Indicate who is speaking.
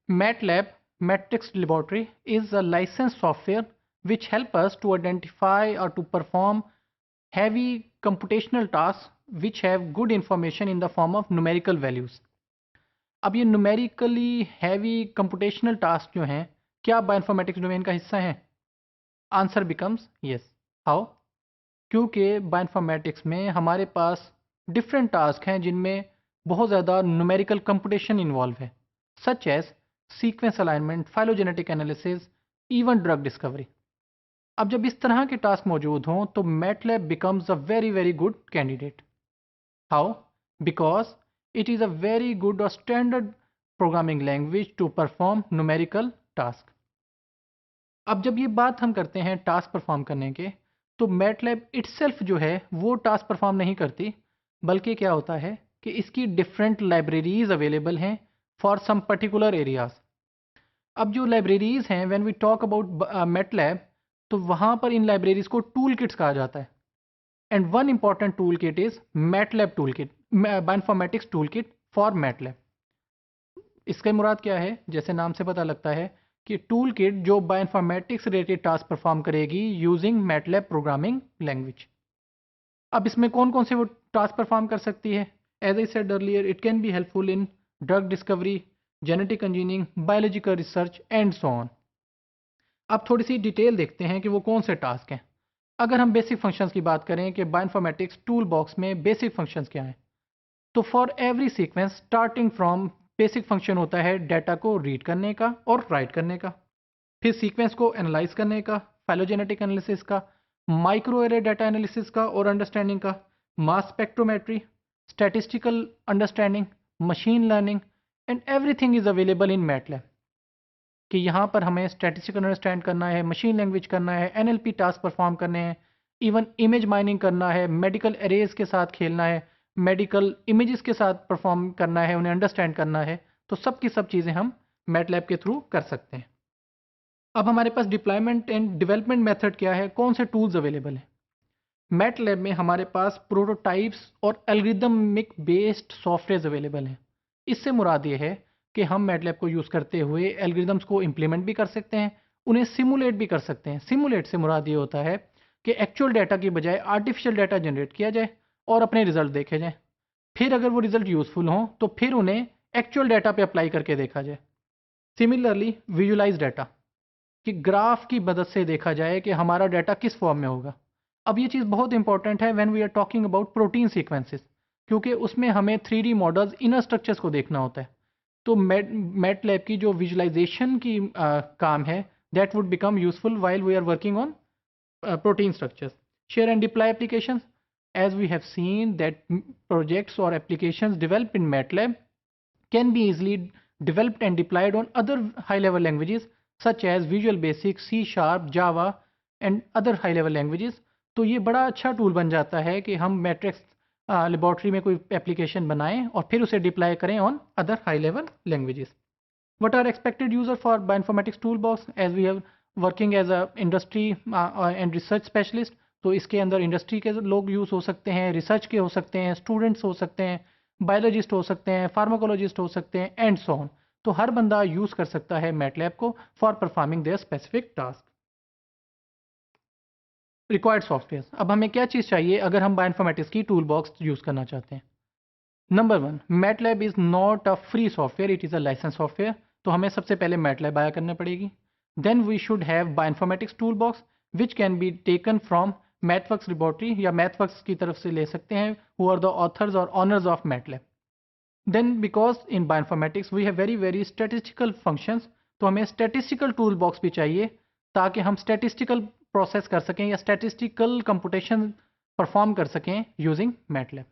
Speaker 1: MATLAB, Matrix Laboratory, is a licensed software which help us to identify or to perform heavy computational tasks which have good information in the form of numerical values. अब ये numerically heavy computational task जो हैं क्या bioinformatics domain का हिस्सा हैं? Answer becomes yes. How? क्योंकि bioinformatics में हमारे पास डिफरेंट टास्क हैं जिनमें बहुत ज़्यादा न्यूमेरिकल कंप्यूटेशन इन्वॉल्व है, such as sequence alignment, phylogenetic analysis, even drug discovery. अब जब इस तरह के टास्क मौजूद हों तो MATLAB becomes a very very good candidate. How? Because it is a very good or standard programming language to perform numerical task। अब जब ये बात हम करते हैं टास्क परफॉर्म करने के, तो मैटलैब इटसेल्फ जो है वो टास्क परफॉर्म नहीं करती, बल्कि क्या होता है कि इसकी डिफरेंट लाइब्रेरीज अवेलेबल हैं फॉर सम पर्टिकुलर एरियाज। अब जो लाइब्रेरीज हैं when we talk about MATLAB, तो वहाँ पर इन लाइब्रेरीज को टूल किट्स कहा जाता है। And one important toolkit is MATLAB toolkit, bioinformatics toolkit for MATLAB. इसका मुराद क्या है? जैसे नाम से पता लगता है कि टूल किट जो बायोइन्फॉर्मेटिक्स रिलेटेड टास्क परफॉर्म करेगी यूजिंग मैटलैब प्रोग्रामिंग लैंग्वेज। अब इसमें कौन कौन से वो टास्क परफॉर्म कर सकती है? As I said earlier, it can be helpful in drug discovery, genetic engineering, biological research and so on. अब थोड़ी सी डिटेल देखते हैं कि वो कौन से टास्क हैं। अगर हम बेसिक फंक्शंस की बात करें कि बायोइन्फॉर्मेटिक्स टूल बॉक्स में बेसिक फंक्शंस क्या हैं, तो for every sequence starting from basic function होता है डाटा को रीड करने का और राइट करने का, फिर सीक्वेंस को एनालाइज करने का, फाइलोजेनेटिक एनालिसिस का, माइक्रो एरे डाटा एनालिसिस का और अंडरस्टैंडिंग का, mass spectrometry, statistical understanding, machine learning and everything is available in MATLAB. कि यहाँ पर हमें स्टैटिस्टिकल अंडरस्टैंड करना है, मशीन लैंग्वेज करना है, एनएलपी टास्क परफॉर्म करने हैं, इवन इमेज माइनिंग करना है, मेडिकल एरेज के साथ खेलना है, मेडिकल इमेजेस के साथ परफॉर्म करना है, उन्हें अंडरस्टैंड करना है, तो सब की सब चीज़ें हम मैटलैब के थ्रू कर सकते हैं। अब हमारे पास डिप्लॉयमेंट एंड डेवलपमेंट मेथड क्या है, कौन से टूल्स अवेलेबल हैं? मैटलैब में हमारे पास प्रोटोटाइप्स और एल्गोरिदमिक बेस्ड सॉफ्टवेयर अवेलेबल हैं। इससे मुराद ये है कि हम मैटलैब को यूज़ करते हुए एल्गोरिदम्स को इम्प्लीमेंट भी कर सकते हैं, उन्हें सिमुलेट भी कर सकते हैं। सिमुलेट से मुराद ये होता है कि एक्चुअल डाटा की बजाय आर्टिफिशियल डाटा जनरेट किया जाए और अपने रिजल्ट देखे जाएँ। फिर अगर वो रिजल्ट यूज़फुल हों तो फिर उन्हें एक्चुअल डाटा पे अप्लाई करके देखा जाए। सिमिलरली विजुलाइज डाटा, कि ग्राफ की मदद से देखा जाए कि हमारा डाटा किस फॉर्म में होगा। अब ये चीज़ बहुत इंपॉर्टेंट है when we are talking about protein sequences, क्योंकि उसमें हमें 3D मॉडल्स, इनर स्ट्रक्चर्स को देखना होता है। तो मैटलैब की जो विजुलाइजेशन की काम है, that would become useful while we are working on protein structures. Share and deploy applications. As we have seen that projects or applications developed in MATLAB can be easily developed and deployed on other high-level languages such as Visual Basic, C Sharp, Java and other high-level languages. तो ये बड़ा अच्छा tool बन जाता है कि हम matrix laboratory में कोई एप्लीकेशन बनाएं और फिर उसे डिप्लॉय करें on other high level languages. What are expected user for bioinformatics toolbox? As we have working as a industry and research specialist, तो इसके अंदर इंडस्ट्री के लोग यूज़ हो सकते हैं, रिसर्च के हो सकते हैं, स्टूडेंट्स हो सकते हैं, बायोलॉजिस्ट हो सकते हैं, फार्माकोलॉजिस्ट हो सकते हैं एंड सो ऑन। तो हर बंदा यूज़ कर सकता है मैटलैब को for performing there specific task. Required software, अब हमें क्या चीज़ चाहिए अगर हम बायोइन्फॉर्मेटिक्स की टूल बॉक्स यूज़ करना चाहते हैं? Number 1, MATLAB is not a free software, it is a licence software. तो हमें सबसे पहले मैटलैब आया करना पड़ेगी। Then we should have bioinformatics toolbox which can be taken from MathWorks laboratory, या मैथवर्क्स की तरफ से ले सकते हैं, हु आर द ऑथर्स और owners of MATLAB. Then because in bioinformatics we have very very statistical functions, तो हमें स्टैटिस्टिकल टूल बॉक्स भी चाहिए ताकि हम स्टैटिस्टिकल प्रोसेस कर सकें या स्टैटिस्टिकल कंप्यूटेशन परफॉर्म कर सकें यूजिंग मैटलैब।